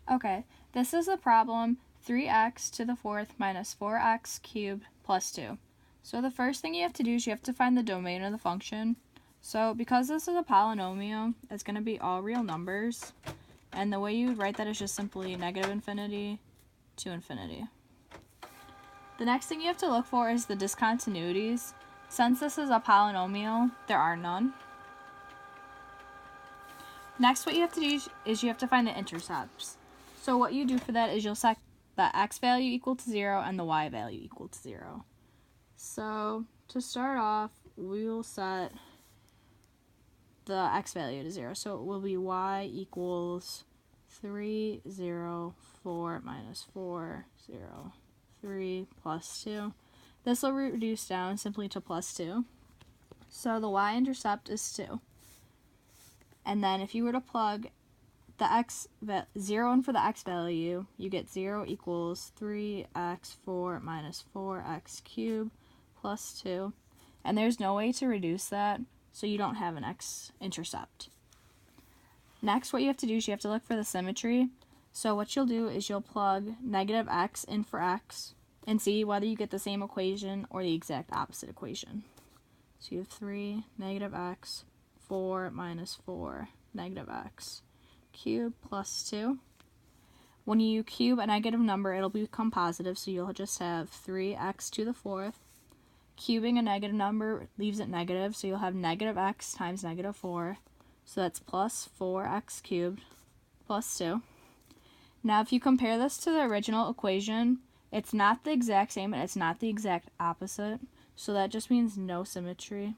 Okay, this is the problem 3x to the fourth minus 4x cubed plus 2. So the first thing you have to do is you have to find the domain of the function. So because this is a polynomial, it's going to be all real numbers. And the way you would write that is just simply negative infinity to infinity. The next thing you have to look for is the discontinuities. Since this is a polynomial, there are none. Next, what you have to do is you have to find the intercepts. So what you do for that is you'll set the x value equal to 0 and the y value equal to 0. So to start off, we will set the x value to 0. So it will be y equals 3, 0, 4 minus 4, 0, 3 plus 2. This will reduce down simply to plus 2. So the y-intercept is 2. And then if you were to plug the 0 in for the x value, you get 0 equals 3x4 minus 4x cubed plus 2. And there's no way to reduce that, so you don't have an x-intercept. Next, what you have to do is you have to look for the symmetry. So what you'll do is you'll plug negative x in for x and see whether you get the same equation or the exact opposite equation. So you have 3 negative x, 4 minus 4 negative x cubed plus 2. When you cube a negative number, it'll become positive, so you'll just have 3x to the fourth. Cubing a negative number leaves it negative, so you'll have negative x times negative 4. So that's plus 4x cubed plus 2. Now if you compare this to the original equation, it's not the exact same and it's not the exact opposite. So that just means no symmetry.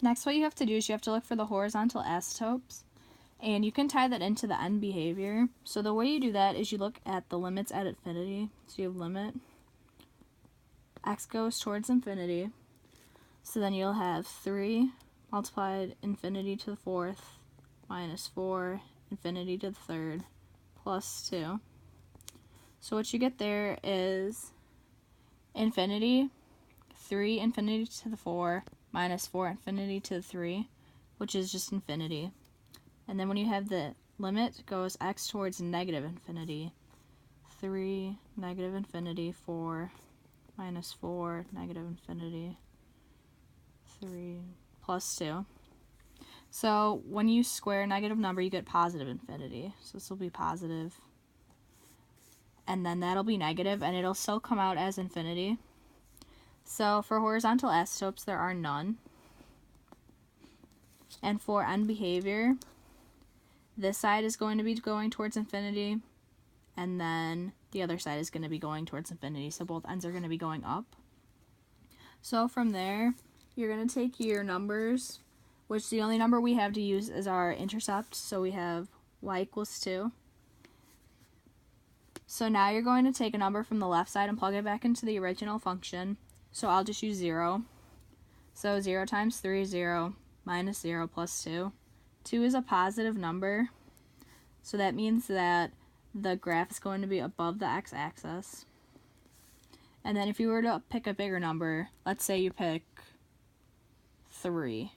Next, what you have to do is you have to look for the horizontal asymptotes. And you can tie that into the end behavior. So the way you do that is you look at the limits at infinity. So you have limit x goes towards infinity. So then you'll have 3 multiplied infinity to the fourth minus 4 infinity to the third plus 2. So what you get there is infinity, 3 infinity to the 4 minus 4 infinity to the 3, which is just infinity. And then when you have the limit goes x towards negative infinity, 3 negative infinity, 4 minus 4 negative infinity, 3 plus 2. So when you square a negative number, you get positive infinity. So this will be positive. And then that'll be negative, and it'll still come out as infinity. So for horizontal asymptotes, there are none. And for end behavior, this side is going to be going towards infinity, and then the other side is going to be going towards infinity. So both ends are going to be going up. So from there, you're going to take your numbers, which the only number we have to use is our intercept. So we have y equals 2. So now you're going to take a number from the left side and plug it back into the original function. So I'll just use 0. So 0 times 3 is 0, minus 0 plus 2. 2 is a positive number, so that means that the graph is going to be above the x-axis. And then if you were to pick a bigger number, let's say you pick 3.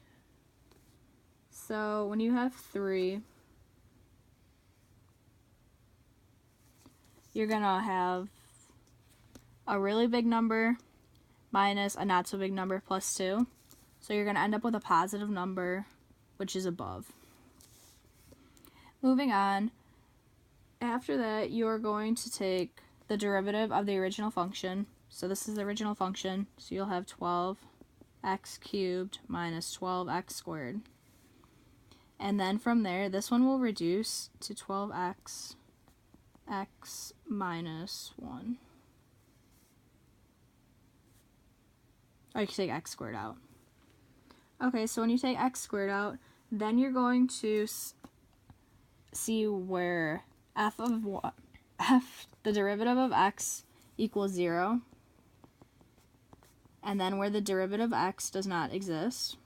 So when you have 3, you're going to have a really big number minus a not so big number plus 2. So you're going to end up with a positive number, which is above. Moving on, after that you're going to take the derivative of the original function. So this is the original function, so you'll have 12x cubed minus 12x squared. And then from there, this one will reduce to 12x x minus 1. Or you can take x squared out. Okay, so when you take x squared out, then you're going to see where the derivative of x equals 0, and then where the derivative of x does not exist.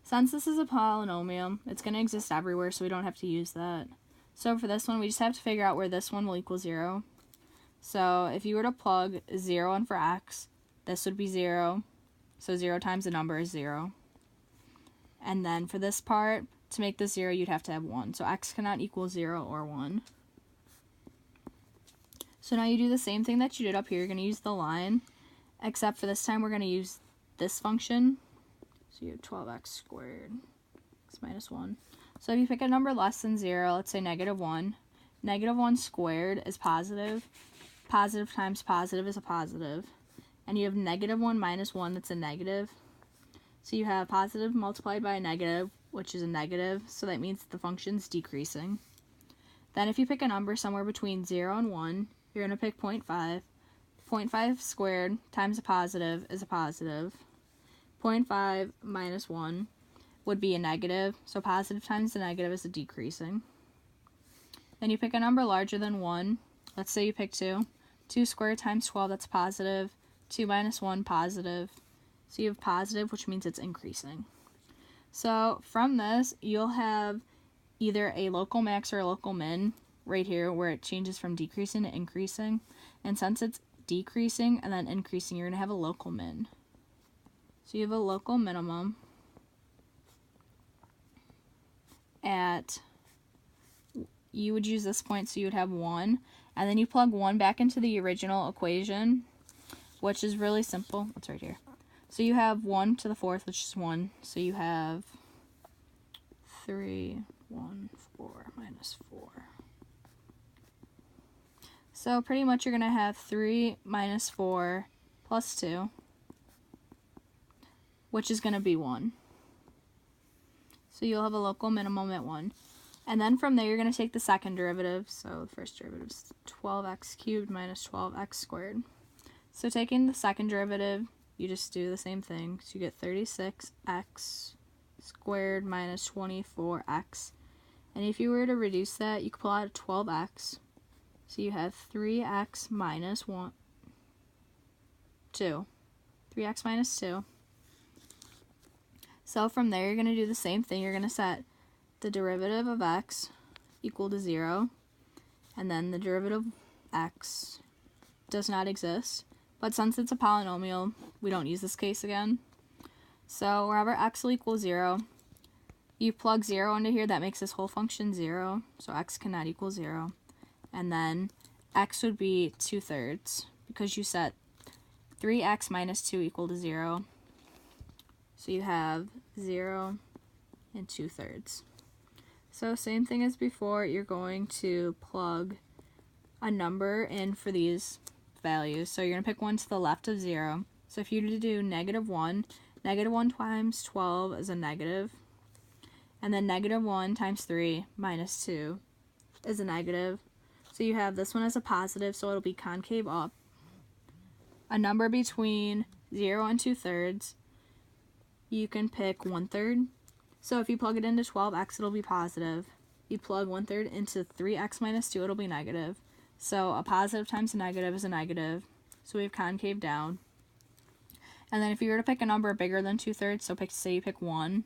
Since this is a polynomial, it's going to exist everywhere, so we don't have to use that. So for this one, we just have to figure out where this one will equal 0. So if you were to plug 0 in for x, this would be 0. So 0 times the number is 0. And then for this part, to make this 0, you'd have to have 1. So x cannot equal 0 or 1. So now you do the same thing that you did up here. You're going to use the line, except for this time we're going to use this function. So you have 12x squared, x minus 1. So if you pick a number less than 0, let's say -1, -1 squared is positive. Positive times positive is a positive. And you have -1 minus 1, that's a negative. So you have positive multiplied by a negative, which is a negative, so that means the function's decreasing. Then if you pick a number somewhere between 0 and 1, you're going to pick 0.5. 0.5 squared times a positive is a positive. 0.5 minus 1 would be a negative, so positive times the negative is a decreasing. Then you pick a number larger than 1. Let's say you pick 2. 2 squared times 12, that's positive. 2 minus 1, positive. So you have positive, which means it's increasing. So from this, you'll have either a local max or a local min right here where it changes from decreasing to increasing. And since it's decreasing and then increasing, you're going to have a local min. So you have a local minimum at, you would use this point, so you would have 1. And then you plug 1 back into the original equation, which is really simple. It's right here. So you have 1 to the 4th, which is 1. So you have 3, 1, 4, minus 4. So pretty much you're going to have 3 minus 4 plus 2, which is going to be 1. So you'll have a local minimum at 1. And then from there, you're going to take the second derivative. So the first derivative is 12x cubed minus 12x squared. So taking the second derivative, you just do the same thing. So you get 36x squared minus 24x. And if you were to reduce that, you could pull out a 12x. So you have 3x minus 2. 3x minus 2. So from there, you're going to do the same thing. You're going to set the derivative of x equal to 0. And then the derivative of x does not exist. But since it's a polynomial, we don't use this case again. So wherever x will equal 0, you plug 0 into here, that makes this whole function 0. So x cannot equal 0. And then x would be 2/3 because you set 3x minus 2 equal to 0. So you have 0 and 2/3. So same thing as before, you're going to plug a number in for these values. So you're going to pick one to the left of 0. So if you were to do -1, -1 times 12 is a negative. And then -1 times 3 minus 2 is a negative. So you have this one as a positive, so it'll be concave up. A number between 0 and 2/3, you can pick 1/3. So if you plug it into 12x, it'll be positive. You plug 1/3 into 3x minus 2, it'll be negative. So a positive times a negative is a negative. So we have concave down. And then if you were to pick a number bigger than 2/3, so say you pick 1.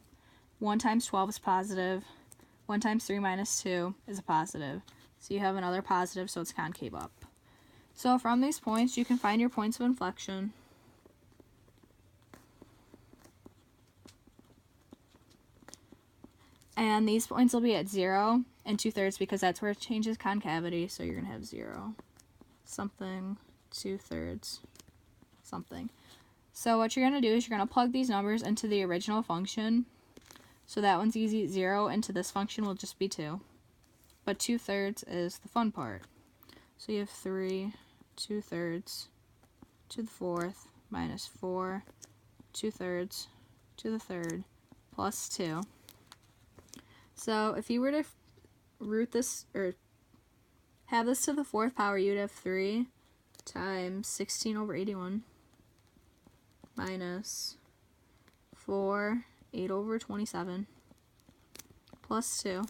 1 times 12 is positive. 1 times 3 minus 2 is a positive. So you have another positive, so it's concave up. So from these points, you can find your points of inflection. And these points will be at 0 and 2/3 because that's where it changes concavity. So you're going to have 0, something, 2/3, something. So what you're going to do is you're going to plug these numbers into the original function. So that one's easy. 0 into this function will just be 2. But 2/3 is the fun part. So you have 3, 2/3 to the 4th minus 4, 2/3 to the 3rd plus 2. So if you were to root this, or have this to the 4th power, you'd have 3 times 16 over 81 minus 4, 8 over 27 plus 2.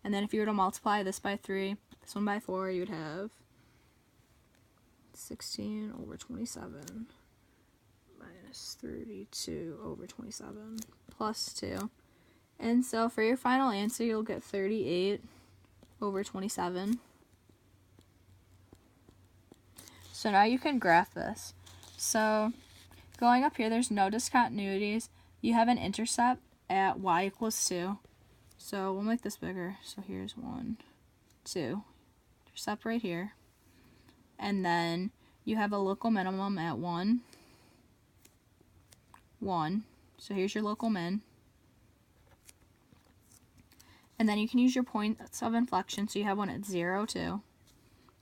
And then if you were to multiply this by 3, this one by 4, you'd have 16 over 27 minus 32 over 27 plus 2. And so for your final answer, you'll get 38 over 27. So now you can graph this. So going up here, there's no discontinuities. You have an intercept at y equals 2. So we'll make this bigger. So here's 1, 2. Intercept right here. And then you have a local minimum at 1, 1. So here's your local min. And then you can use your points of inflection. So you have one at 0, 2.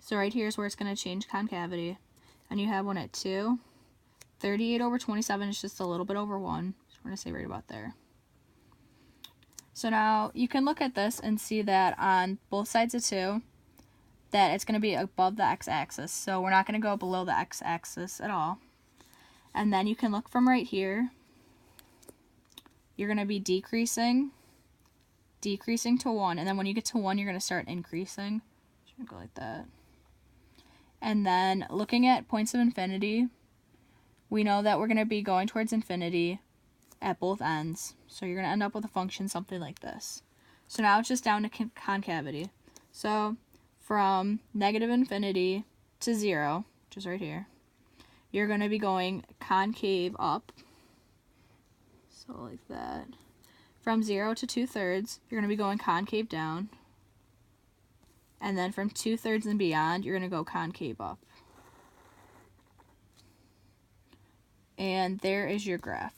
So right here is where it's going to change concavity. And you have one at 2. 38 over 27 is just a little bit over 1. So we're going to say right about there. So now you can look at this and see that on both sides of 2, that it's going to be above the x-axis. So we're not going to go below the x-axis at all. And then you can look from right here. You're going to be decreasing to 1. And then when you get to 1, you're going to start increasing. Just going to go like that. And then looking at points of infinity, we know that we're going to be going towards infinity at both ends. So you're going to end up with a function something like this. So now it's just down to concavity. So from negative infinity to 0, which is right here, you're going to be going concave up. So like that. From 0 to 2/3, you're going to be going concave down. And then from 2/3 and beyond, you're going to go concave up. And there is your graph.